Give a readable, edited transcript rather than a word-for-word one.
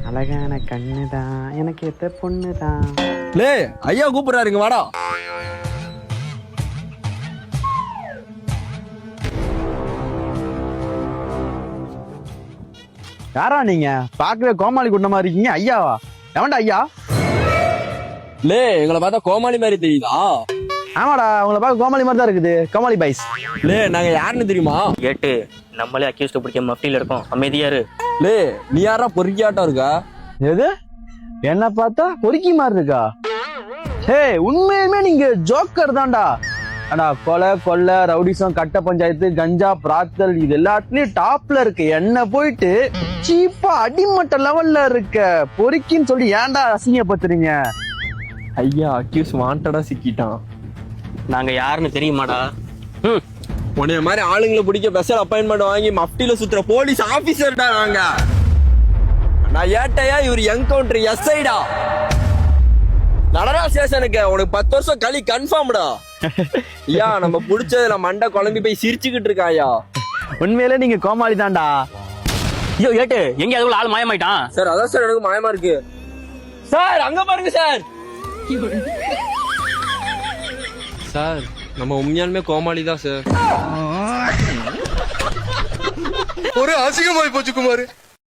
அழகான கண்ணுதான் எனக்கு எத்த பொண்ணுதான். லே ஐயா கூப்பிடுறாருங்க வாடா. யாரா நீங்க? பார்க்கவே கோமாளி குண்டமா இருக்கீங்க. ஐயாவா? எவன்டா ஐயா? லே எங்களை பார்த்தா கோமாளி மாதிரி தெரியுதா? ஆமாடா, உங்களை பார்க்க கோமாளி மாதிரி தான் இருக்குது. கோமாளி பாய்ஸ். லே நாங்க யாருன்னு தெரியுமா? கேட்டு நம்மளே அக்யூஸ்ட் பிடிக்க மஃப்டில இருக்கோம். அமைதியாரு. லே நீ யாரா பொறுக்கியாட்டம் இருக்கா? எது? என்ன பார்த்தா பொறுக்கி மாதிரி இருக்கா? ஹே, உண்மையுமே நீங்க ஜோக்கர் தான்டா. ஆனா கொலை கொள்ளை ரவுடிசம் கட்ட பஞ்சாயத்து கஞ்சா பிராத்தல் இது எல்லாத்துலயும் டாப்ல இருக்கு. என்ன போயிட்டு சீப்பா அடிமட்ட லெவல்ல இருக்க பொறுக்கின்னு சொல்லி ஏன்டா அசிங்கப்படுத்துறீங்க? ஐயா அக்யூஸ் வாண்டடா சிக்கிட்டான். நாங்க யாருன்னு தெரியுமாடா? உன்னைய மாதிரி ஆளுங்களை பிடிக்க ஸ்பெஷல் அப்பாயின்மெண்ட் வாங்கி மஃப்டில சுத்துற போலீஸ் ஆபீசர்டா நாங்க. நான் ஏட்டையா இவர் என்கவுண்டர் எஸ்ஐடா. நடரா ஸ்டேஷனுக்கு உனக்கு 10 வருஷம் களி கன்ஃபார்ம்டா. ஐயா நம்ம புடிச்சதுல மண்டை குழம்பி போய் சிரிச்சுக்கிட்டு இருக்காயா. உண்மையிலே நீங்க கோமாளி தான்டா. ஐயோ ஏட்டு எங்க அதுக்குள்ள ஆள் மாயமாயிட்டான். சார் அதான் சார் எனக்கு மாயமா இருக்கு. சார் அங்க பாருங்க சார். சார் நம்ம உண்மையாலுமே கோமாளி தான் சார். ஒரு அசிங்கமாய் போச்சு குமார்.